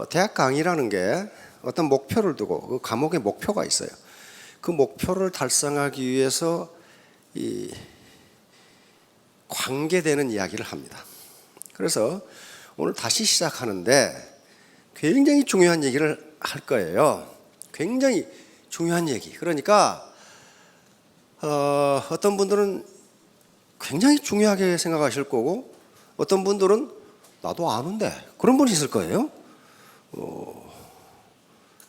대학 강의라는 게 어떤 목표를 두고 그 과목의 목표가 있어요. 그 목표를 달성하기 위해서 이 관계되는 이야기를 합니다. 그래서 오늘 다시 시작하는데 굉장히 중요한 얘기를 할 거예요. 굉장히 중요한 얘기. 그러니까 어떤 분들은 굉장히 중요하게 생각하실 거고 어떤 분들은 나도 아는데 그런 분이 있을 거예요.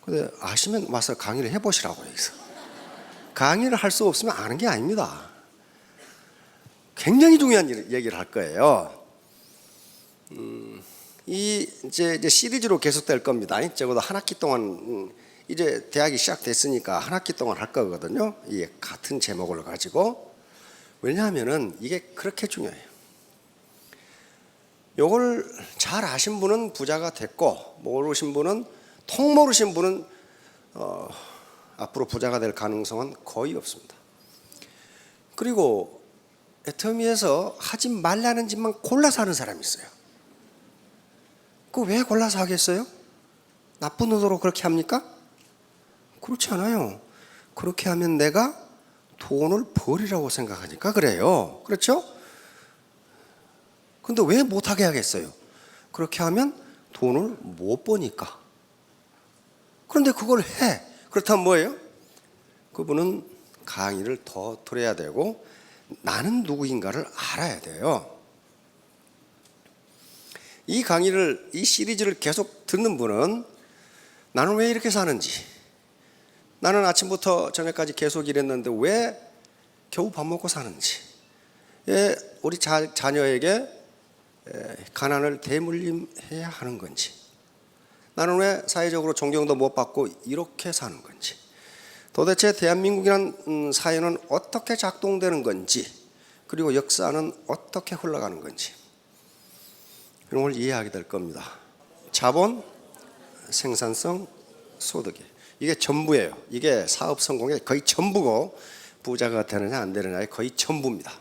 근데 아시면 와서 강의를 해보시라고 여기서. 강의를 할 수 없으면 아는 게 아닙니다. 굉장히 중요한 얘기를 할 거예요. 이제 시리즈로 계속될 겁니다. 적어도 한 학기 동안 이제 대학이 시작됐으니까 한 학기 동안 할 거거든요. 이게 같은 제목을 가지고. 왜냐하면은 이게 그렇게 중요해요. 요걸 잘 아신 분은 부자가 됐고 모르신 분은 통 모르신 분은 앞으로 부자가 될 가능성은 거의 없습니다. 그리고 애터미에서 하지 말라는 짓만 골라서 하는 사람이 있어요. 그거 왜 골라서 하겠어요? 나쁜 의도로 그렇게 합니까? 그렇지 않아요. 그렇게 하면 내가 돈을 벌이라고 생각하니까 그래요. 그렇죠? 근데 왜 못하게 하겠어요? 그렇게 하면 돈을 못 버니까. 그런데 그걸 해. 그렇다면 뭐예요? 그분은 강의를 더 들어야 되고 나는 누구인가를 알아야 돼요. 이 강의를, 이 시리즈를 계속 듣는 분은 나는 왜 이렇게 사는지, 나는 아침부터 저녁까지 계속 일했는데 왜 겨우 밥 먹고 사는지, 우리 자녀에게 가난을 대물림해야 하는 건지, 나는 왜 사회적으로 존경도 못 받고 이렇게 사는 건지, 도대체 대한민국이라는 사회는 어떻게 작동되는 건지, 그리고 역사는 어떻게 흘러가는 건지 이런 걸 이해하게 될 겁니다. 자본, 생산성, 소득이 이게 전부예요. 이게 사업 성공의 거의 전부고 부자가 되느냐 안 되느냐의 거의 전부입니다.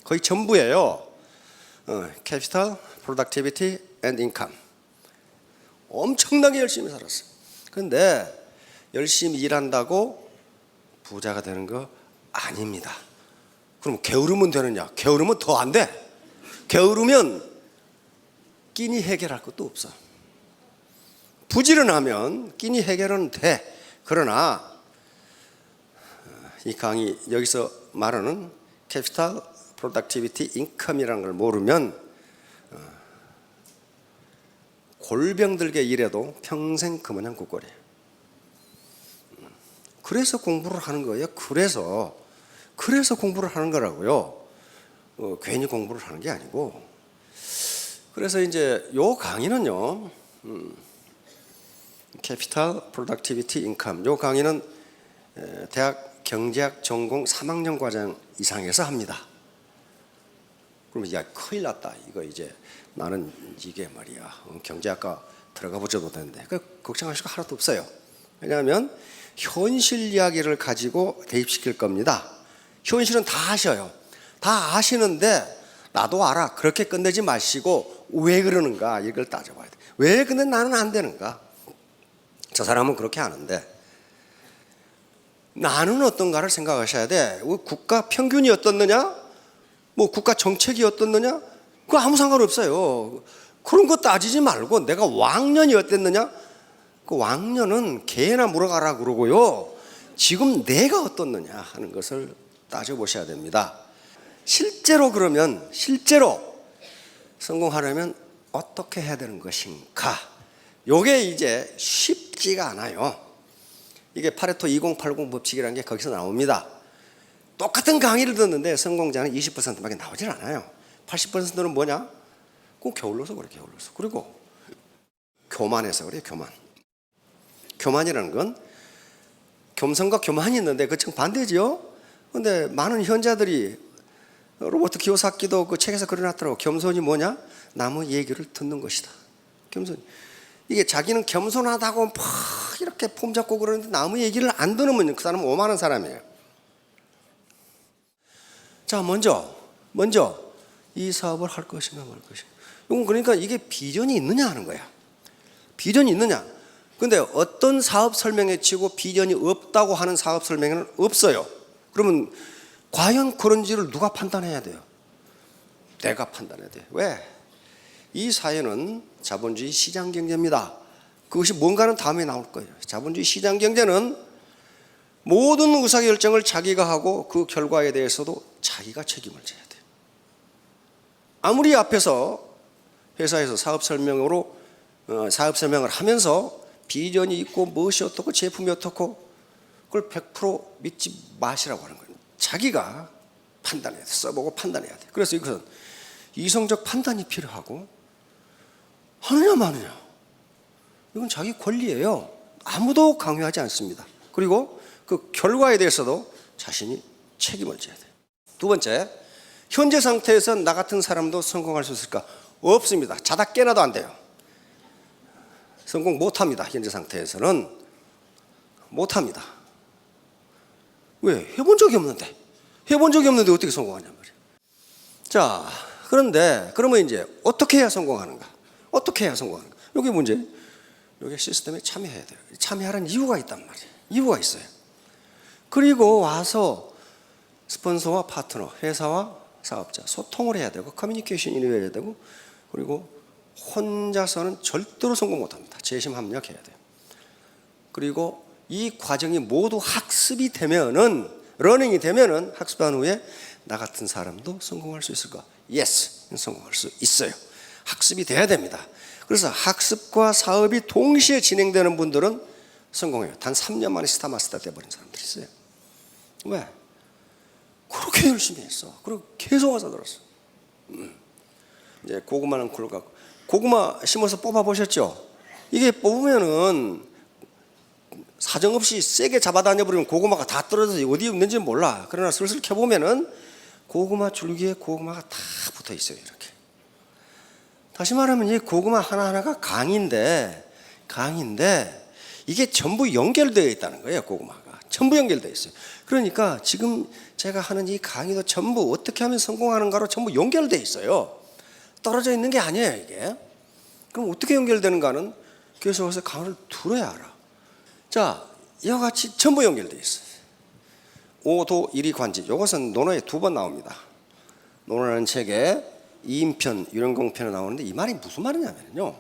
거의 전부예요. Capital, Productivity and Income. 엄청나게 열심히 살았어요. 그런데 열심히 일한다고 부자가 되는 거 아닙니다. 그럼 게으르면 되느냐? 게으르면 더 안 돼. 게으르면 끼니 해결할 것도 없어. 부지런하면 끼니 해결은 돼. 그러나 이 강의 여기서 말하는 Capital, Productivity, Income이라는 걸 모르면 골병들게 일해도 평생 그 모양 굿거리예요. 그래서 공부를 하는 거예요. 그래서 공부를 하는 거라고요. 괜히 공부를 하는 게 아니고. 그래서 이제 요 강의는요, Capital, Productivity, Income. 요 강의는 대학 경제학 전공 3학년 과정 이상에서 합니다. 그러면 야 큰일 났다. 이거 이제 나는 이게 말이야 경제학과 들어가 보셔도 되는데 걱정하실 거 하나도 없어요. 왜냐하면 현실 이야기를 가지고 대입시킬 겁니다. 현실은 다 아셔요. 다 아시는데 나도 알아. 그렇게 끝내지 마시고 왜 그러는가 이걸 따져봐야 돼. 왜 근데 나는 안 되는가? 저 사람은 그렇게 하는데 나는 어떤가를 생각하셔야 돼. 국가 평균이 어떻느냐? 뭐 국가 정책이 어떻느냐? 그거 아무 상관없어요. 그런 거 따지지 말고 내가 왕년이 어땠느냐? 그 왕년은 개나 물어가라 그러고요. 지금 내가 어떻느냐 하는 것을 따져보셔야 됩니다. 실제로 성공하려면 어떻게 해야 되는 것인가? 요게 이제 쉽지가 않아요. 이게 파레토 2080 법칙이라는 게 거기서 나옵니다. 똑같은 강의를 듣는데 성공자는 20%밖에 나오질 않아요. 80%는 뭐냐? 꼭 게을러서 그래, 게을러서. 그리고 교만해서 그래, 교만. 교만이라는 건 겸손과 교만이 있는데 그 정반대죠. 그런데 많은 현자들이 로버트 키요사키도 그 책에서 그려놨더라고. 겸손이 뭐냐? 남의 얘기를 듣는 것이다. 겸손. 이게 자기는 겸손하다고 막 이렇게 폼 잡고 그러는데 남의 얘기를 안 들으면 그 사람은 오만한 사람이에요. 자, 먼저 이 사업을 할 것인가 말 것인가. 이건 그러니까 이게 비전이 있느냐 하는 거야. 비전이 있느냐? 근데 어떤 사업 설명회 치고 비전이 없다고 하는 사업 설명회는 없어요. 그러면 과연 그런지를 누가 판단해야 돼요? 내가 판단해야 돼요. 왜? 이 사회는 자본주의 시장 경제입니다. 그것이 뭔가는 다음에 나올 거예요. 자본주의 시장 경제는 모든 의사결정을 자기가 하고 그 결과에 대해서도 자기가 책임을 져야 돼요. 아무리 앞에서 회사에서 사업 설명을 하면서 비전이 있고 무엇이 어떻고 제품이 어떻고 그걸 100% 믿지 마시라고 하는 거예요. 자기가 판단해야 돼. 써보고 판단해야 돼. 그래서 이것은 이성적 판단이 필요하고 하느냐 마느냐 이건 자기 권리예요. 아무도 강요하지 않습니다. 그리고 그 결과에 대해서도 자신이 책임을 져야 돼요. 두 번째, 현재 상태에서 나 같은 사람도 성공할 수 있을까? 없습니다. 자다 깨나도 안 돼요. 성공 못합니다. 현재 상태에서는 못합니다. 왜? 해본 적이 없는데 어떻게 성공하냐 말이에요. 자, 그런데 그러면 이제 어떻게 해야 성공하는가? 여기 문제. 여기 시스템에 참여해야 돼요. 참여하라는 이유가 있단 말이에요. 이유가 있어요. 그리고 와서 스폰서와 파트너, 회사와 사업자 소통을 해야 되고 커뮤니케이션이 이루어야 되고 그리고 혼자서는 절대로 성공 못합니다. 재심 합력해야 돼요. 그리고 이 과정이 모두 학습이 되면은 러닝이 되면은 학습한 후에 나 같은 사람도 성공할 수 있을까? Yes, 성공할 수 있어요. 학습이 돼야 됩니다. 그래서 학습과 사업이 동시에 진행되는 분들은 성공해요. 단 3년 만에 스타 마스터 돼버린 사람들이 있어요. 왜? 그렇게 열심히 했어. 그리고 계속 와서 들었어. 이제 고구마는 굴 갖고 고구마 심어서 뽑아 보셨죠? 이게 뽑으면은 사정없이 세게 잡아다녀 버리면 고구마가 다 떨어져서 어디 있는지 몰라. 그러나 슬슬 켜보면은 고구마 줄기에 고구마가 다 붙어 있어요. 이렇게. 다시 말하면 이 고구마 하나하나가 강인데 이게 전부 연결되어 있다는 거예요. 고구마가 전부 연결되어 있어요. 그러니까 지금 제가 하는 이 강의도 전부 어떻게 하면 성공하는가로 전부 연결되어 있어요. 떨어져 있는 게 아니에요. 이게. 그럼 어떻게 연결되는가는 계속해서 강의를 들어야 알아. 자, 이와 같이 전부 연결되어 있어요. 오도 일이 관지. 이것은 논어에 2번 나옵니다. 논어라는 책에 2인편, 유령공편에 나오는데 이 말이 무슨 말이냐면요.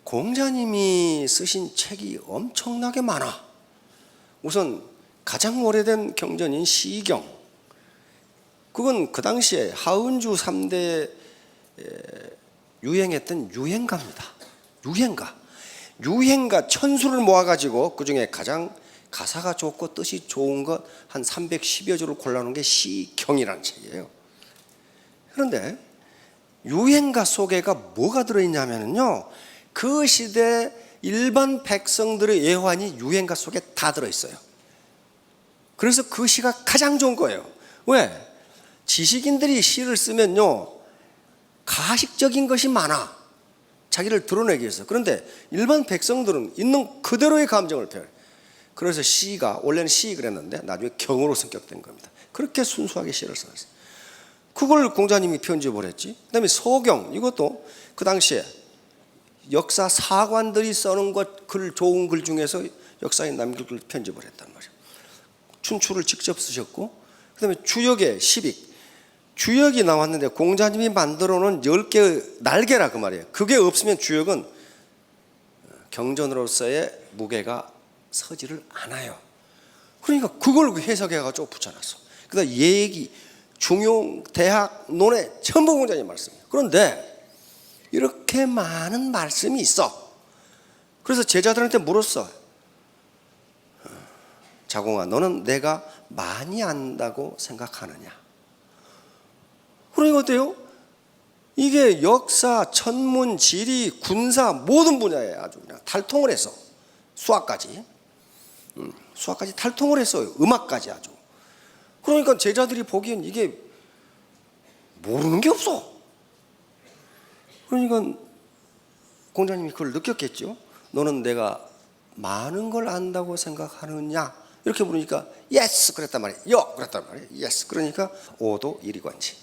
공자님이 쓰신 책이 엄청나게 많아. 우선 가장 오래된 경전인 시경. 그건 그 당시에 하은주 3대 유행했던 유행가입니다. 유행가 천수를 모아가지고 그 중에 가장 가사가 좋고 뜻이 좋은 것 한 310여 줄을 골라놓은 게 시경이라는 책이에요. 그런데 유행가 속에가 뭐가 들어있냐면요, 그 시대 일반 백성들의 예환이 유행가 속에 다 들어있어요. 그래서 그 시가 가장 좋은 거예요. 왜? 지식인들이 시를 쓰면요 가식적인 것이 많아. 자기를 드러내기 위해서. 그런데 일반 백성들은 있는 그대로의 감정을 표현해요. 그래서 시가 원래는 시 그랬는데 나중에 경으로 성격된 겁니다. 그렇게 순수하게 시를 써놨어요. 그걸 공자님이 편집을 했지. 그 다음에 서경, 이것도 그 당시에 역사 사관들이 써는 것, 좋은 글 중에서 역사에 남길 글 편집을 했단 말이에요. 춘추를 직접 쓰셨고, 그 다음에 주역의 시빅, 주역이 나왔는데 공자님이 만들어 놓은 10개의 날개라 그 말이에요. 그게 없으면 주역은 경전으로서의 무게가 서지를 않아요. 그러니까 그걸 해석해가지고 붙여놨어. 그다음 예기, 중용, 대학, 논해 전부 공자님 말씀이에요. 그런데 이렇게 많은 말씀이 있어. 그래서 제자들한테 물었어. 자공아, 너는 내가 많이 안다고 생각하느냐? 그러니까 어때요? 이게 역사, 천문, 지리, 군사 모든 분야에 아주 그냥 탈통을 했어. 수학까지 탈통을 했어요. 음악까지 아주. 그러니까 제자들이 보기엔 이게 모르는 게 없어. 그러니까 공자님이 그걸 느꼈겠죠. 너는 내가 많은 걸 안다고 생각하느냐? 이렇게 물으니까 예스 그랬단 말이에요. 여 그랬단 말이에요. 예스. 그러니까 오도 일이관지.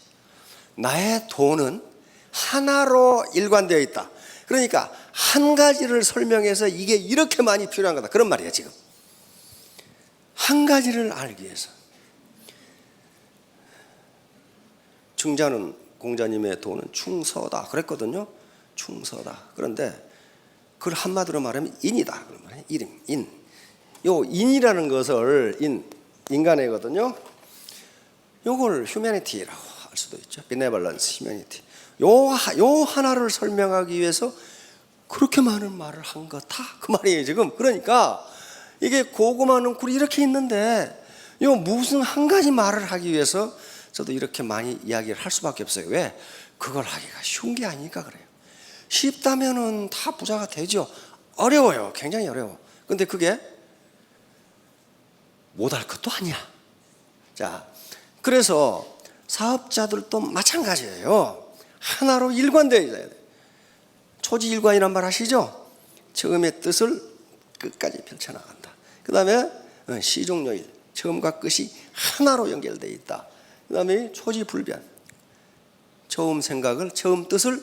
나의 도는 하나로 일관되어 있다. 그러니까 한 가지를 설명해서 이게 이렇게 많이 필요한 거다 그런 말이에요. 지금 한 가지를 알기 위해서. 충자는 공자님의 도는 충서다 그랬거든요. 충서다. 그런데 그걸 한마디로 말하면 인이다. 그런 말이에요. 이름, 인. 요 인이라는 것을 인간애거든요. 요걸 휴머니티라고 할 수도 있죠. 비네벌런스, 휴머니티. 요 하나를 설명하기 위해서 그렇게 많은 말을 한 거다 그 말이에요. 지금 그러니까 이게 고구마 능쿨이 이렇게 있는데 요 무슨 한 가지 말을 하기 위해서 저도 이렇게 많이 이야기를 할 수밖에 없어요. 왜? 그걸 하기가 쉬운 게 아니니까 그래요. 쉽다면은 다 부자가 되죠. 어려워요. 굉장히 어려워. 근데 그게 못할 것도 아니야. 자, 그래서 사업자들도 마찬가지예요. 하나로 일관되어 있어야 돼. 초지일관이란 말 아시죠? 처음의 뜻을 끝까지 펼쳐나간다. 그 다음에 시종료일, 처음과 끝이 하나로 연결되어 있다. 그 다음에 초지불변, 처음 생각을, 처음 뜻을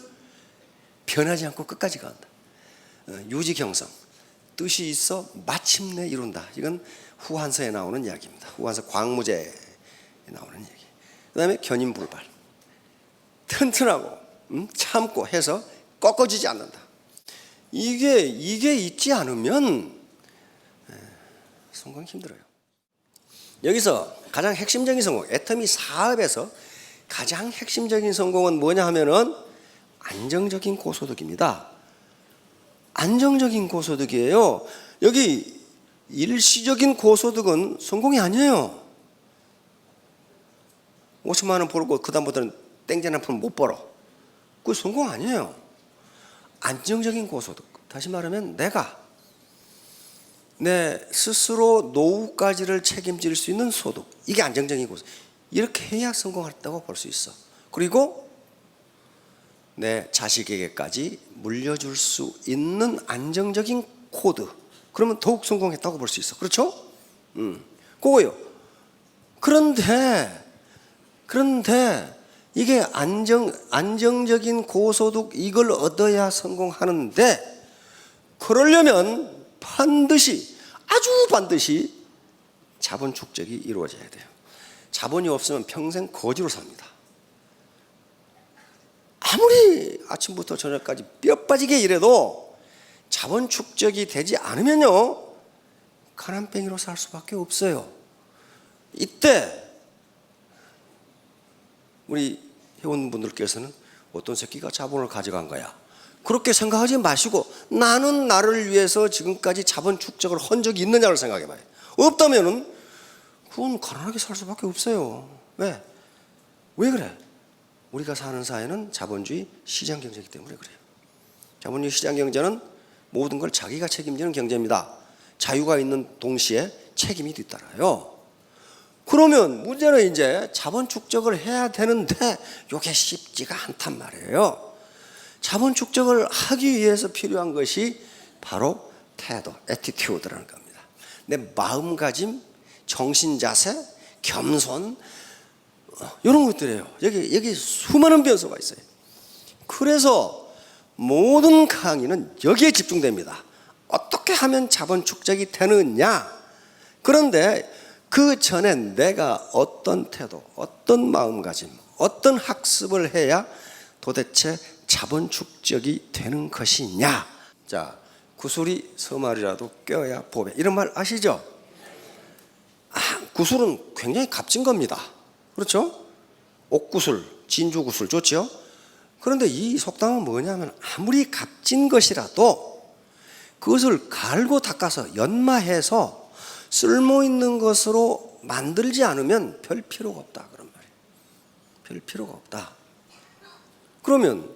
변하지 않고 끝까지 간다. 유지경성, 뜻이 있어 마침내 이룬다. 이건 후한서에 나오는 이야기입니다. 후한서 광무제에 나오는 얘기. 그 다음에 견인불발, 튼튼하고 참고 해서 꺾어지지 않는다. 이게 있지 않으면 성공 힘들어요. 여기서 가장 핵심적인 성공, 애터미 사업에서 가장 핵심적인 성공은 뭐냐 하면은 안정적인 고소득입니다. 안정적인 고소득이에요. 여기 일시적인 고소득은 성공이 아니에요. 50만 원 벌고 그 다음부터는 땡전 한 푼 못 벌어. 그거 성공 아니에요. 안정적인 고소득. 다시 말하면 내가 내 스스로 노후까지를 책임질 수 있는 소득. 이게 안정적인 고소득. 이렇게 해야 성공했다고 볼 수 있어. 그리고 내 자식에게까지 물려줄 수 있는 안정적인 코드. 그러면 더욱 성공했다고 볼 수 있어. 그렇죠? 그거요. 그런데 이게 안정적인 고소득 이걸 얻어야 성공하는데 그러려면 아주 반드시 자본 축적이 이루어져야 돼요. 자본이 없으면 평생 거지로 삽니다. 아무리 아침부터 저녁까지 뼈 빠지게 일해도 자본 축적이 되지 않으면요 가난뱅이로 살 수밖에 없어요. 이때 우리 회원분들께서는 어떤 새끼가 자본을 가져간 거야 그렇게 생각하지 마시고 나는 나를 위해서 지금까지 자본 축적을 한 적이 있느냐를 생각해 봐요. 없다면은 그건 가난하게 살 수밖에 없어요. 왜 그래? 우리가 사는 사회는 자본주의 시장 경제이기 때문에 그래요. 자본주의 시장 경제는 모든 걸 자기가 책임지는 경제입니다. 자유가 있는 동시에 책임이 뒤따라요. 그러면 문제는 이제 자본 축적을 해야 되는데 이게 쉽지가 않단 말이에요. 자본 축적을 하기 위해서 필요한 것이 바로 태도, 애티튜드라는 겁니다. 내 마음가짐, 정신자세, 겸손 이런 것들이에요. 여기 수많은 변수가 있어요. 그래서 모든 강의는 여기에 집중됩니다. 어떻게 하면 자본 축적이 되느냐. 그런데 그 전에 내가 어떤 태도, 어떤 마음가짐, 어떤 학습을 해야 도대체 자본 축적이 되는 것이냐. 자, 구슬이 서말이라도 껴야 보배. 이런 말 아시죠? 구슬은 굉장히 값진 겁니다. 그렇죠? 옥구슬, 진주구슬 좋죠? 그런데 이 속담은 뭐냐면 아무리 값진 것이라도 그것을 갈고 닦아서 연마해서 쓸모있는 것으로 만들지 않으면 별 필요가 없다 그런 말이에요. 별 필요가 없다. 그러면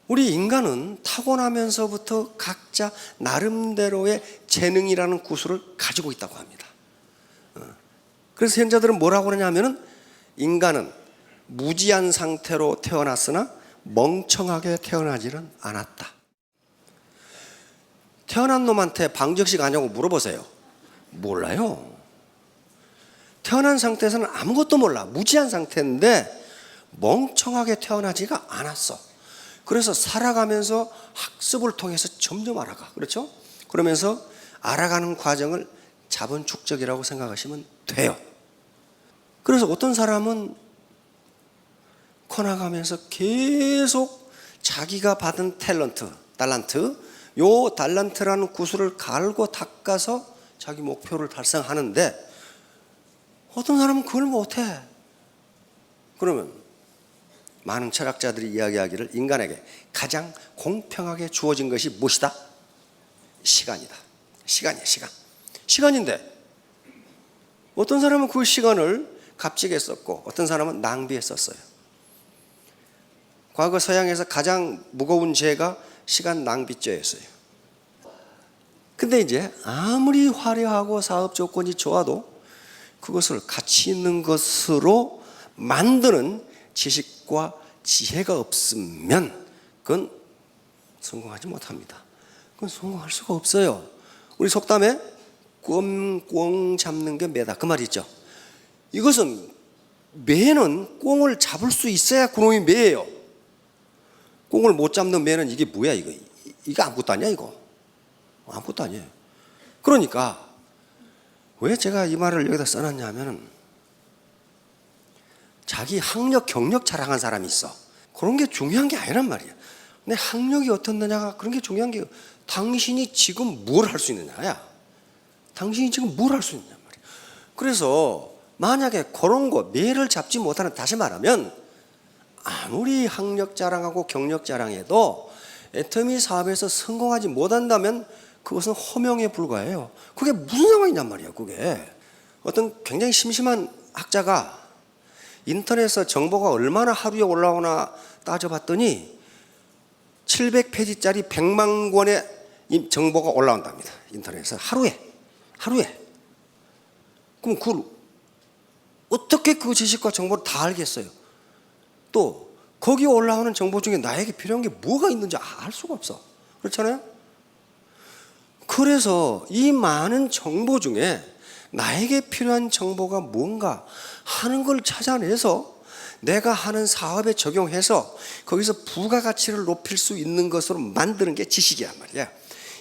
우리 인간은 타고나면서부터 각자 나름대로의 재능이라는 구슬을 가지고 있다고 합니다. 그래서 현자들은 뭐라고 그러냐면은 인간은 무지한 상태로 태어났으나 멍청하게 태어나지는 않았다. 태어난 놈한테 방정식 아냐고 물어보세요. 몰라요. 태어난 상태에서는 아무것도 몰라. 무지한 상태인데 멍청하게 태어나지가 않았어. 그래서 살아가면서 학습을 통해서 점점 알아가. 그렇죠? 그러면서 알아가는 과정을 자본 축적이라고 생각하시면 돼요. 그래서 어떤 사람은 커나가면서 계속 자기가 받은 달란트, 요 달란트라는 구슬을 갈고 닦아서 자기 목표를 달성하는데 어떤 사람은 그걸 못해. 그러면 많은 철학자들이 이야기하기를 인간에게 가장 공평하게 주어진 것이 무엇이다? 시간이다. 시간이야, 시간. 시간인데 어떤 사람은 그 시간을 값지게 썼고 어떤 사람은 낭비했었어요. 과거 서양에서 가장 무거운 죄가 시간 낭비죄였어요. 근데 이제 아무리 화려하고 사업 조건이 좋아도 그것을 가치 있는 것으로 만드는 지식과 지혜가 없으면 그건 성공하지 못합니다. 그건 성공할 수가 없어요. 우리 속담에 꽁 잡는 게 매다 그 말 있죠. 이것은 매는 꽁을 잡을 수 있어야 그놈이 매예요. 꽁을 못 잡는 매는 이게 뭐야 이거? 이게 아무것도 아니야 이거? 아무것도 아니에요. 그러니까 왜 제가 이 말을 여기다 써놨냐면은 자기 학력, 경력 자랑한 사람이 있어. 그런 게 중요한 게 아니란 말이야. 내 학력이 어떻느냐가 그런 게 중요한 게 당신이 지금 뭘 할 수 있느냐야. 당신이 지금 뭘 할 수 있느냐 말이야. 그래서 만약에 그런 거 매를 잡지 못하는, 다시 말하면 아무리 학력 자랑하고 경력 자랑해도 애터미 사업에서 성공하지 못한다면 그것은 허명에 불과해요. 그게 무슨 상황이냔 말이야. 그게 어떤 굉장히 심심한 학자가 인터넷에서 정보가 얼마나 하루에 올라오나 따져봤더니 700페이지짜리 100만 권의 정보가 올라온답니다. 인터넷에서 하루에. 그럼 그걸 어떻게 그 지식과 정보를 다 알겠어요? 또 거기 올라오는 정보 중에 나에게 필요한 게 뭐가 있는지 알 수가 없어. 그렇잖아요? 그래서 이 많은 정보 중에 나에게 필요한 정보가 뭔가 하는 걸 찾아내서 내가 하는 사업에 적용해서 거기서 부가가치를 높일 수 있는 것으로 만드는 게 지식이란 말이야.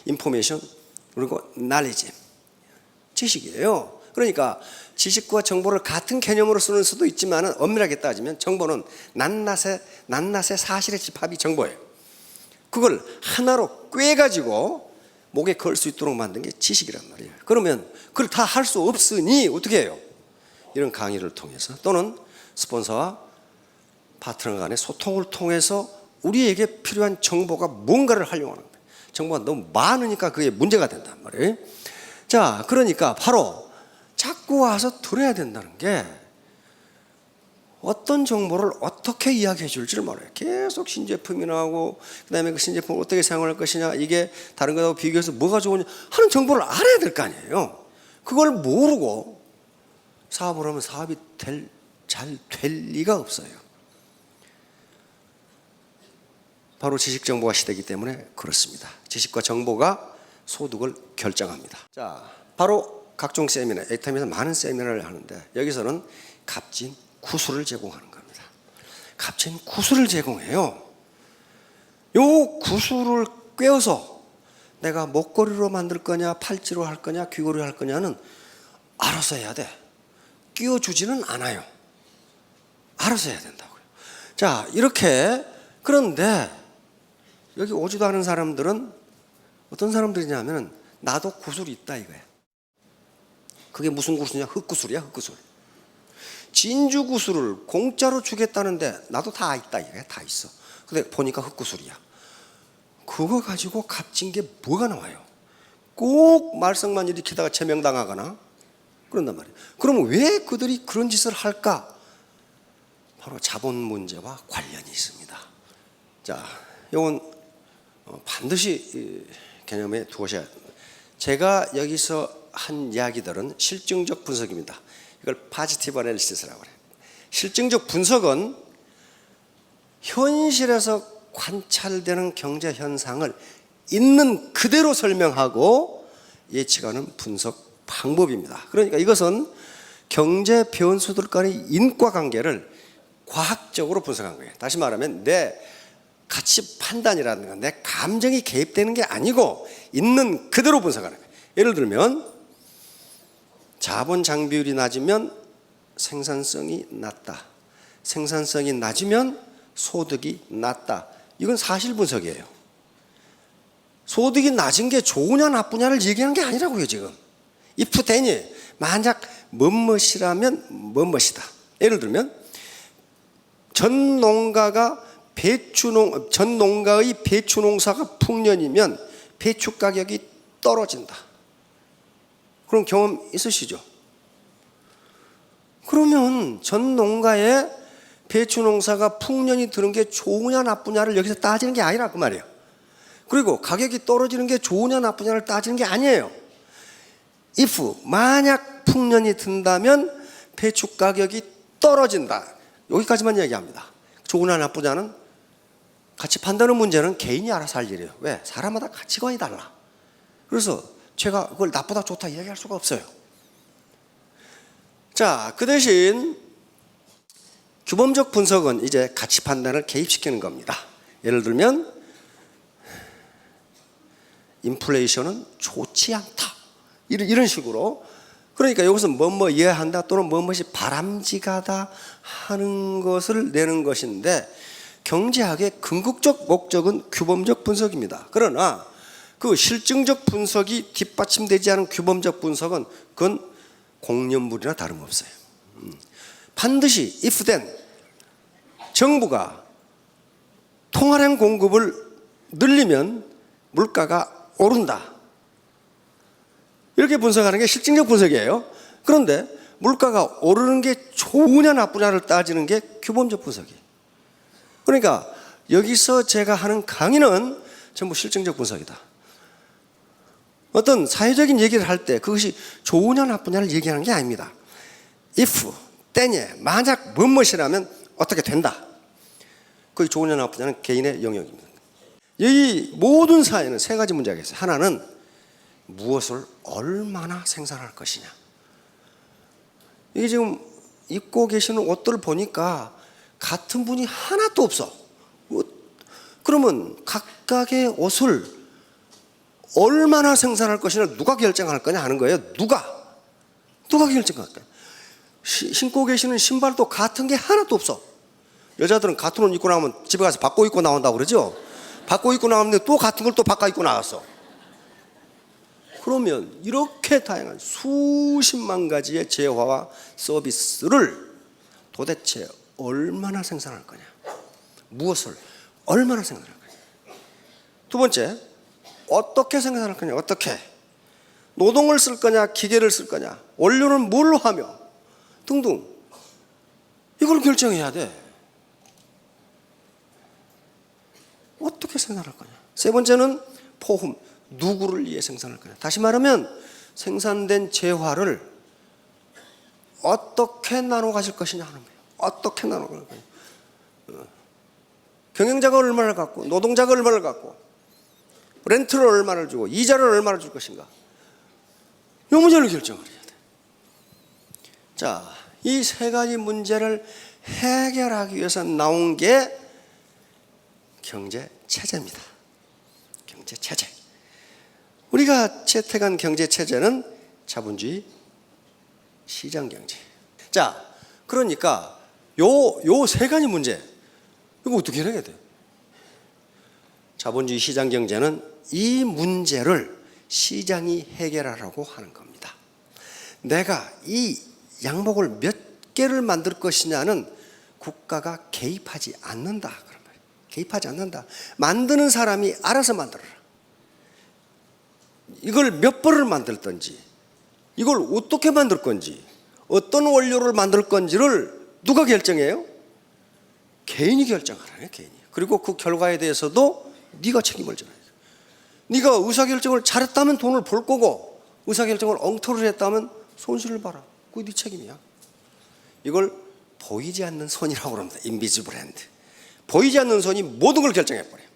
인포메이션 그리고 knowledge, 지식이에요. 그러니까 지식과 정보를 같은 개념으로 쓰는 수도 있지만 엄밀하게 따지면 정보는 낱낱의 사실의 집합이 정보예요. 그걸 하나로 꿰가지고 목에 걸 수 있도록 만든 게 지식이란 말이에요. 그러면 그걸 다 할 수 없으니 어떻게 해요? 이런 강의를 통해서 또는 스폰서와 파트너 간의 소통을 통해서 우리에게 필요한 정보가 뭔가를 활용하는 거예요. 정보가 너무 많으니까 그게 문제가 된단 말이에요. 자, 그러니까 바로 자꾸 와서 들어야 된다는 게 어떤 정보를 어떻게 이야기해 줄지를 몰라요. 계속 신제품이 나오고 그다음에 그 신제품을 어떻게 사용할 것이냐, 이게 다른 것하고 비교해서 뭐가 좋으냐 하는 정보를 알아야 될 거 아니에요. 그걸 모르고 사업을 하면 사업이 잘 될 리가 없어요. 바로 지식 정보화 시대이기 때문에 그렇습니다. 지식과 정보가 소득을 결정합니다. 자, 바로 각종 세미나, 애터미에서 많은 세미나를 하는데 여기서는 값진 구슬을 제공하는 겁니다. 값진 구슬을 제공해요. 요 구슬을 꿰어서 내가 목걸이로 만들 거냐, 팔찌로 할 거냐, 귀걸이로 할 거냐는 알아서 해야 돼. 끼워주지는 않아요. 알아서 해야 된다고요. 자, 이렇게. 그런데 여기 오지도 않은 사람들은 어떤 사람들이냐면 나도 구슬이 있다 이거야. 그게 무슨 구슬이냐? 흙구슬이야, 흙구슬. 진주 구슬을 공짜로 주겠다는데 나도 다 있다 이거야. 다 있어. 근데 보니까 흙구슬이야. 그거 가지고 값진 게 뭐가 나와요? 꼭 말썽만 일으키다가 제명당하거나 그런단 말이에요. 그럼 왜 그들이 그런 짓을 할까? 바로 자본 문제와 관련이 있습니다. 자, 이건 반드시 개념에 두셔야 됩니다. 제가 여기서 한 이야기들은 실증적 분석입니다. 이걸 포지티브 애널리시스라고 그래요. 실증적 분석은 현실에서 관찰되는 경제 현상을 있는 그대로 설명하고 예측하는 분석 방법입니다. 그러니까 이것은 경제 변수들 간의 인과관계를 과학적으로 분석한 거예요. 다시 말하면 내 가치 판단이라는 건 내 감정이 개입되는 게 아니고 있는 그대로 분석하는 거예요. 예를 들면 자본 장비율이 낮으면 생산성이 낮다. 생산성이 낮으면 소득이 낮다. 이건 사실 분석이에요. 소득이 낮은 게 좋으냐 나쁘냐를 얘기하는 게 아니라고요, 지금. if then이 만약 뭐뭇이라면 뭐뭇이다. 예를 들면 전 농가의 배추 농사가 풍년이면 배추 가격이 떨어진다. 그런 경험 있으시죠? 그러면 전 농가의 배추 농사가 풍년이 드는 게 좋으냐 나쁘냐를 여기서 따지는 게 아니라 그 말이에요. 그리고 가격이 떨어지는 게 좋으냐 나쁘냐를 따지는 게 아니에요. if 만약 풍년이 든다면 배추 가격이 떨어진다. 여기까지만 얘기합니다. 좋으냐 나쁘냐는 가치 판단의 문제는 개인이 알아서 할 일이에요. 왜? 사람마다 가치관이 달라. 그래서 제가 그걸 나쁘다 좋다 얘기할 수가 없어요. 자, 그 대신 규범적 분석은 이제 가치 판단을 개입시키는 겁니다. 예를 들면 인플레이션은 좋지 않다. 이런 식으로. 그러니까 여기서 뭐뭐 이해한다 또는 뭐뭐이 바람직하다 하는 것을 내는 것인데 경제학의 궁극적 목적은 규범적 분석입니다. 그러나 그 실증적 분석이 뒷받침되지 않은 규범적 분석은 그건 공연물이나 다름없어요. 반드시 if then 정부가 통화량 공급을 늘리면 물가가 오른다. 이렇게 분석하는 게 실증적 분석이에요. 그런데 물가가 오르는 게 좋으냐 나쁘냐를 따지는 게 규범적 분석이에요. 그러니까 여기서 제가 하는 강의는 전부 실증적 분석이다. 어떤 사회적인 얘기를 할 때 그것이 좋으냐 나쁘냐를 얘기하는 게 아닙니다. if, 때에 만약 무엇이라면 어떻게 된다. 그게 좋으냐 나쁘냐는 개인의 영역입니다. 이 모든 사회는 세 가지 문제가 있어요. 하나는 무엇을 얼마나 생산할 것이냐. 이게 지금 입고 계시는 옷들을 보니까 같은 분이 하나도 없어. 그러면 각각의 옷을 얼마나 생산할 것이냐 누가 결정할 거냐 하는 거예요. 누가 결정할 거야. 신고 계시는 신발도 같은 게 하나도 없어. 여자들은 같은 옷 입고 나오면 집에 가서 바꿔 입고 나온다고 그러죠. 바꿔 입고 나오는데 또 같은 걸 또 바꿔 입고 나왔어. 그러면 이렇게 다양한 수십만 가지의 재화와 서비스를 도대체 얼마나 생산할 거냐. 무엇을 얼마나 생산할 거냐. 두 번째, 어떻게 생산할 거냐. 어떻게. 노동을 쓸 거냐 기계를 쓸 거냐. 원료는 뭘로 하며 등등. 이걸 결정해야 돼. 어떻게 생산할 거냐. 세 번째는 포흠. 누구를 위해 생산할 거냐. 다시 말하면 생산된 재화를 어떻게 나눠 가질 것이냐 하는 거예요. 어떻게 나눠 가질 거냐. 경영자가 얼마를 갖고 노동자가 얼마를 갖고 렌트를 얼마를 주고 이자를 얼마를 줄 것인가. 이 문제를 결정을 해야 돼. 자, 이 세 가지 문제를 해결하기 위해서 나온 게 경제체제입니다. 경제체제. 우리가 채택한 경제체제는 자본주의 시장경제. 자, 그러니까 요 세 가지 문제, 이거 어떻게 해야 돼? 자본주의 시장경제는 이 문제를 시장이 해결하라고 하는 겁니다. 내가 이 양복을 몇 개를 만들 것이냐는 국가가 개입하지 않는다. 그런 말이에요. 개입하지 않는다. 만드는 사람이 알아서 만들어라. 이걸 몇 벌을 만들든지, 이걸 어떻게 만들 건지, 어떤 원료를 만들 건지를 누가 결정해요? 개인이 결정하라네, 개인이. 그리고 그 결과에 대해서도 네가 책임을 져야 돼. 네가 의사결정을 잘했다면 돈을 벌 거고, 의사결정을 엉터리를 했다면 손실을 봐라. 그게 네 책임이야. 이걸 보이지 않는 손이라고 합니다. 인비지블 핸드. 보이지 않는 손이 모든 걸 결정해버려요.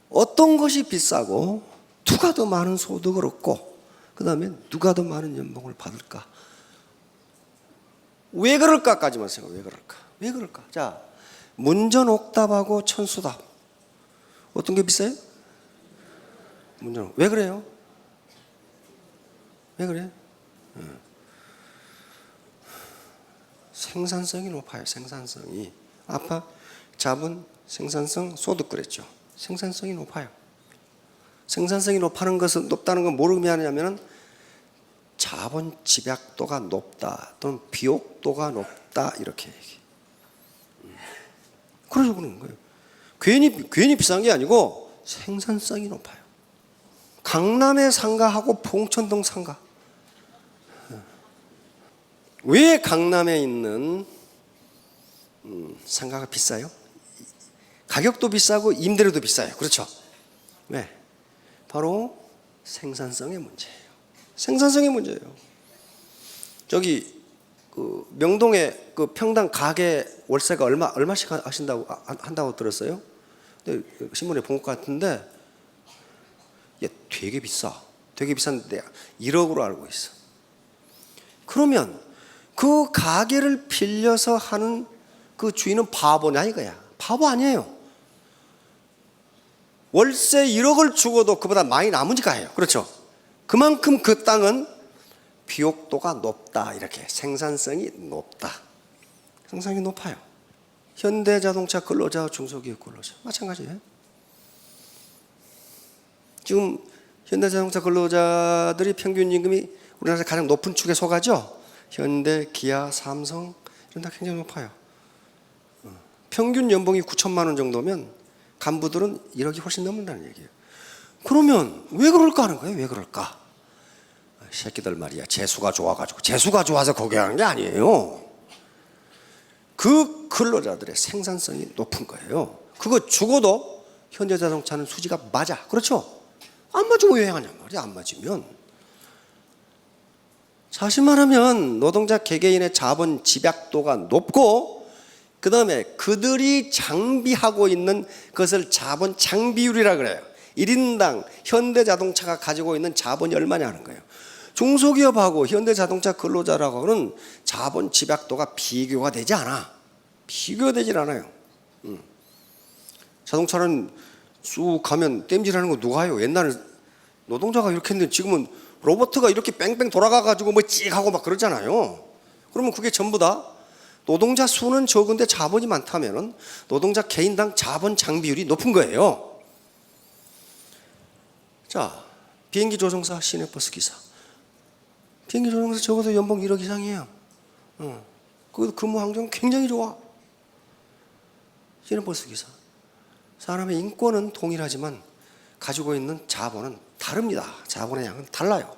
어떤 것이 비싸고 누가 더 많은 소득을 얻고 그 다음에 누가 더 많은 연봉을 받을까? 왜 그럴까까지만 생각해. 왜 그럴까? 자, 문전옥답하고 천수답. 어떤 게 비싸요? 문제는 왜 그래요? 왜 그래? 생산성이 높아요. 생산성이. 아까 자본, 생산성, 소득 그랬죠. 생산성이 높아요. 생산성이 높다는 건 뭐를 의미하냐면은 자본 집약도가 높다 또는 비옥도가 높다 이렇게 얘기해요. 그래서 그런 거예요. 괜히 비싼 게 아니고 생산성이 높아요. 강남의 상가하고 봉천동 상가. 왜 강남에 있는 상가가 비싸요? 가격도 비싸고 임대료도 비싸요. 그렇죠? 왜? 바로 생산성의 문제예요. 생산성의 문제예요. 저기 그 명동에 그 평당 가게 월세가 얼마씩 한다고 들었어요? 근데 신문에 본 것 같은데 되게 비싸. 되게 비싼데 1억으로 알고 있어. 그러면 그 가게를 빌려서 하는 그 주인은 바보냐 이거야. 바보 아니에요. 월세 1억을 주고도 그보다 많이 남으니까 해요. 그렇죠? 그만큼 그 땅은 비옥도가 높다. 이렇게 생산성이 높다. 생산성이 높아요. 현대자동차 근로자, 중소기업 근로자 마찬가지예요. 지금 현대자동차 근로자들이 평균 임금이 우리나라에서 가장 높은 축에 속하죠. 현대, 기아, 삼성 이런 다 굉장히 높아요. 평균 연봉이 9천만 원 정도면 간부들은 1억이 훨씬 넘는다는 얘기예요. 그러면 왜 그럴까 하는 거예요. 왜 그럴까? 새끼들 말이야. 재수가 좋아가지고 재수가 좋아서 거기 하는 게 아니에요. 그 근로자들의 생산성이 높은 거예요. 그거 죽어도 현대자동차는 수지가 맞아. 그렇죠? 안 맞으면 왜 하냐 말이야. 안 맞으면 사실 말하면 노동자 개개인의 자본 집약도가 높고 그 다음에 그들이 장비하고 있는 것을 자본 장비율이라 그래요. 1인당 현대자동차가 가지고 있는 자본이 얼마냐는 거예요. 중소기업하고 현대자동차 근로자라고는 자본 집약도가 비교가 되지 않아. 비교가 되질 않아요. 자동차는 쑥 가면 땜질하는 거 누가 해요? 옛날에 노동자가 이렇게 했는데 지금은 로봇가 이렇게 뺑뺑 돌아가가지고 뭐 찍 하고 막 그러잖아요. 그러면 그게 전부 다 노동자 수는 적은데 자본이 많다면은 노동자 개인당 자본 장비율이 높은 거예요. 자, 비행기 조종사, 시내버스 기사. 비행기 조종사 적어도 연봉 1억 이상이에요. 거기도 근무 환경 굉장히 좋아. 시내버스 기사. 사람의 인권은 동일하지만 가지고 있는 자본은 다릅니다. 자본의 양은 달라요.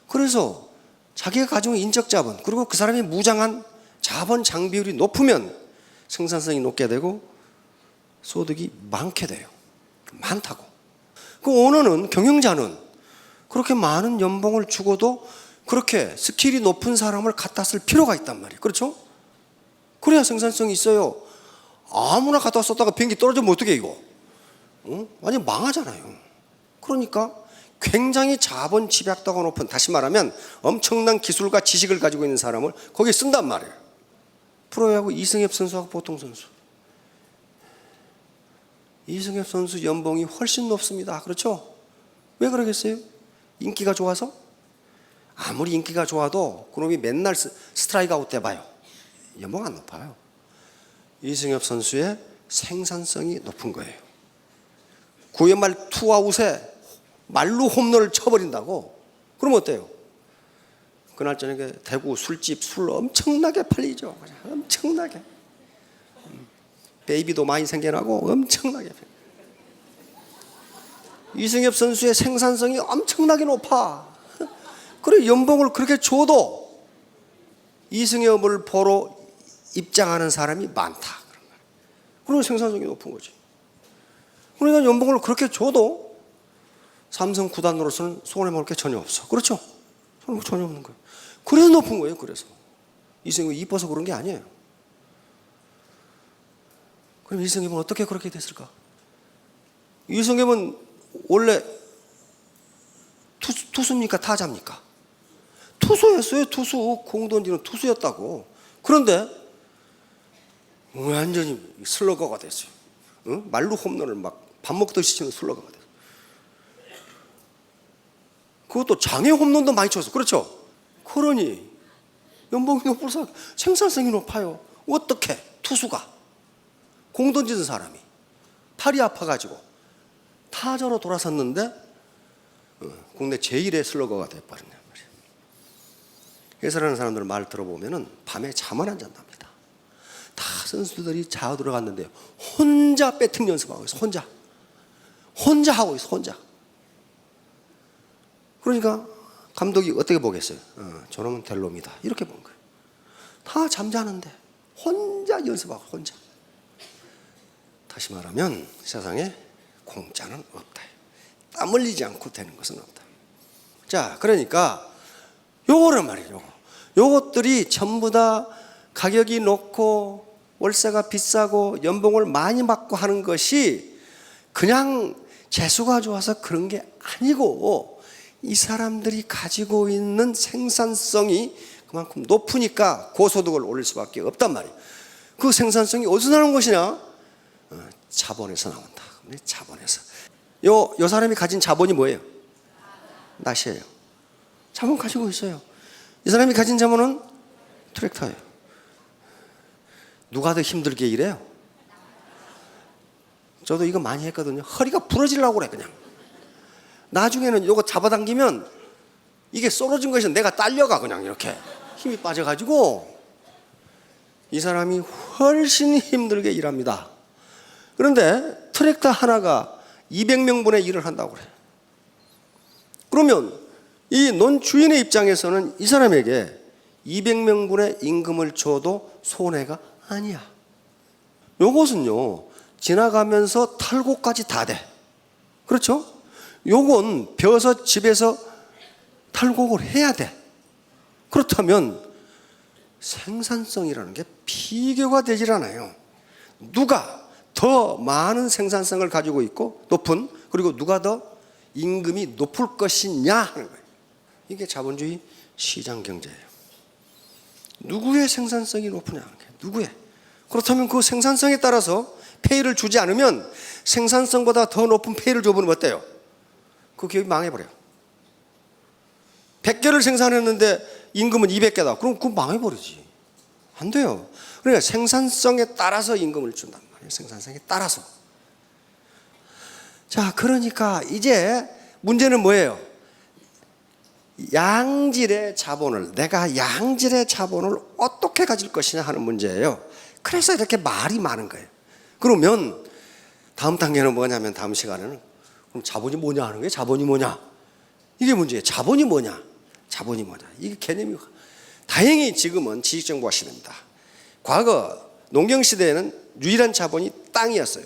그래서 자기가 가지고 있는 인적 자본 그리고 그 사람이 무장한 자본 장비율이 높으면 생산성이 높게 되고 소득이 많게 돼요. 많다고. 그 오너는 경영자는 그렇게 많은 연봉을 주고도 그렇게 스킬이 높은 사람을 갖다 쓸 필요가 있단 말이에요. 그렇죠? 그래야 생산성이 있어요. 아무나 갖다 썼다가 비행기 떨어지면 어떡해 이거? 완전 망하잖아요. 그러니까 굉장히 자본 집약도가 높은, 다시 말하면 엄청난 기술과 지식을 가지고 있는 사람을 거기에 쓴단 말이에요. 프로야구 이승엽 선수하고 보통 선수. 이승엽 선수 연봉이 훨씬 높습니다. 그렇죠? 왜 그러겠어요? 인기가 좋아서? 아무리 인기가 좋아도 그놈이 맨날 스트라이크 아웃 돼봐요. 연봉 안 높아요. 이승엽 선수의 생산성이 높은 거예요. 9회 말 투아웃에 말로 홈런을 쳐버린다고? 그럼 어때요? 그날 저녁에 대구 술집 술 엄청나게 팔리죠. 엄청나게. 베이비도 많이 생겨나고 엄청나게. 이승엽 선수의 생산성이 엄청나게 높아. 그래 연봉을 그렇게 줘도 이승엽을 보러 입장하는 사람이 많다. 그러면 생산성이 높은 거지. 그러니까 연봉을 그렇게 줘도 삼성 구단으로서는 손해볼 게 전혀 없어. 그렇죠? 손해볼 게 전혀 없는 거예요. 그래서 높은 거예요. 그래서 이승엽이 이뻐서 그런 게 아니에요. 그럼 이승엽은 어떻게 그렇게 됐을까? 이승엽은 원래 투수입니까? 타자입니까? 투수였어요. 투수. 공 던지는 투수였다고. 그런데 완전히 슬러거가 됐어요. 말로 홈런을 막 밥 먹듯이 치는 슬러거가 됐어. 그것도 장애 홈런도 많이 쳤어. 그렇죠? 그러니 연봉이 높을수록 생산성이 높아요. 어떻게 투수가 공 던지는 사람이 팔이 아파가지고 타자로 돌아섰는데 국내 제1의 슬러거가 돼버렸냐 말이에요. 해설하는 사람들 말 들어보면은 밤에 잠을 안 잔답니다. 다 선수들이 자고 들어갔는데요, 혼자 배팅 연습하고 있어. 혼자 하고 있어. 혼자. 그러니까 감독이 어떻게 보겠어요? 저놈은 될 놈이다 이렇게 본 거예요. 다 잠자는데 혼자 연습하고 혼자. 다시 말하면 세상에 공짜는 없다. 땀 흘리지 않고 되는 것은 없다. 자, 그러니까 요거란 말이에요. 요것들이 전부 다 가격이 높고 월세가 비싸고 연봉을 많이 받고 하는 것이 그냥 재수가 좋아서 그런 게 아니고, 이 사람들이 가지고 있는 생산성이 그만큼 높으니까 고소득을 올릴 수밖에 없단 말이에요. 그 생산성이 어디서 나오는 것이냐? 자본에서 나온다. 자본에서. 요 사람이 가진 자본이 뭐예요? 낫이에요. 자본 가지고 있어요. 이 사람이 가진 자본은 트랙터예요. 누가 더 힘들게 일해요? 저도 이거 많이 했거든요. 허리가 부러지려고 그래 그냥. 나중에는 이거 잡아당기면 이게 쏟아진 것이 내가 딸려가 그냥 이렇게 힘이 빠져가지고 이 사람이 훨씬 힘들게 일합니다. 그런데 트랙터 하나가 200명분의 일을 한다고 그래요. 그러면 이 논주인의 입장에서는 이 사람에게 200명분의 임금을 줘도 손해가 아니야. 요것은요, 지나가면서 탈곡까지 다 돼. 그렇죠? 요건 벼서 집에서 탈곡을 해야 돼. 그렇다면 생산성이라는 게 비교가 되질 않아요. 누가 더 많은 생산성을 가지고 있고 높은, 그리고 누가 더 임금이 높을 것이냐 하는 거예요. 이게 자본주의 시장 경제예요. 누구의 생산성이 높으냐, 누구의. 그렇다면 그 생산성에 따라서 페이를 주지 않으면 생산성보다 더 높은 페이를 줘보면 어때요? 그 기업이 망해버려요. 100개를 생산했는데 임금은 200개다. 그럼 그거 망해버리지. 안 돼요. 그러니까 생산성에 따라서 임금을 준단 말이에요. 생산성에 따라서. 자, 그러니까 이제 문제는 뭐예요? 양질의 자본을, 내가 양질의 자본을 어떻게 가질 것이냐 하는 문제예요. 그래서 이렇게 말이 많은 거예요. 그러면 다음 단계는 뭐냐면, 다음 시간에는 그럼 자본이 뭐냐 하는 거예요. 자본이 뭐냐? 이게 문제예요. 자본이 뭐냐? 자본이 뭐냐? 이게 개념이. 다행히 지금은 지식정보화 시대입니다. 과거 농경시대에는 유일한 자본이 땅이었어요.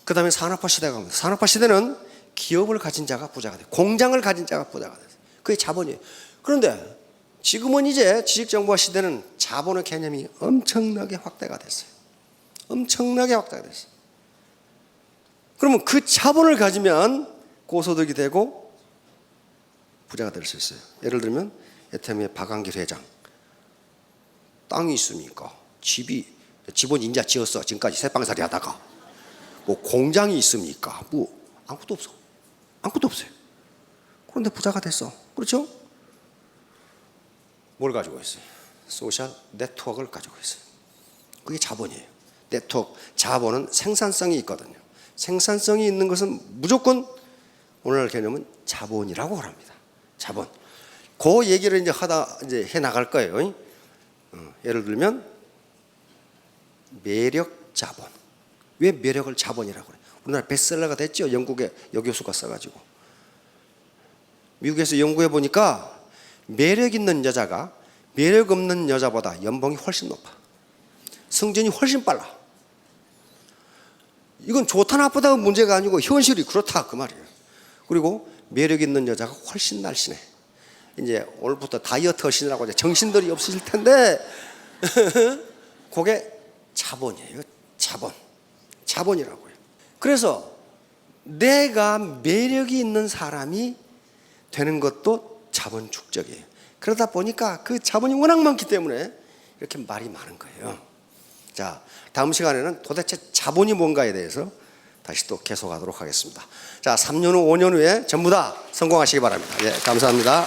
그 다음에 산업화 시대가 옵니다. 산업화 시대는 기업을 가진 자가 부자가 돼요. 공장을 가진 자가 부자가 돼요. 그게 자본이에요. 그런데 지금은 이제 지식정보화 시대는 자본의 개념이 엄청나게 확대가 됐어요. 엄청나게 확대가 됐어요. 그러면 그 자본을 가지면 고소득이 되고 부자가 될 수 있어요. 예를 들면 애터미의 박한길 회장, 땅이 있으니까 집은 인자 지었어. 지금까지 새빵살이 하다가 뭐 공장이 있습니까? 뭐 아무것도 없어. 아무것도 없어요. 그런데 부자가 됐어. 그렇죠? 뭘 가지고 있어요? 소셜 네트워크를 가지고 있어요. 그게 자본이에요. 네트워크, 자본은 생산성이 있거든요. 생산성이 있는 것은 무조건 오늘날 개념은 자본이라고 합니다. 자본. 그 얘기를 이제 해 나갈 거예요. 예를 들면 매력 자본. 왜 매력을 자본이라고 그래요? 우리나라 베스트셀러가 됐죠. 영국의 여교수가 써가지고. 미국에서 연구해 보니까 매력 있는 여자가 매력 없는 여자보다 연봉이 훨씬 높아. 승진이 훨씬 빨라. 이건 좋다 나쁘다가 문제가 아니고 현실이 그렇다 그 말이에요. 그리고 매력 있는 여자가 훨씬 날씬해. 이제 오늘부터 다이어트 하시느라고 이제 정신들이 없으실 텐데 그게 자본이에요. 자본이라고요. 그래서 내가 매력이 있는 사람이 되는 것도 자본 축적이에요. 그러다 보니까 그 자본이 워낙 많기 때문에 이렇게 말이 많은 거예요. 자, 다음 시간에는 도대체 자본이 뭔가에 대해서 다시 또 계속하도록 하겠습니다. 자, 3년 후, 5년 후에 전부 다 성공하시기 바랍니다. 예, 감사합니다.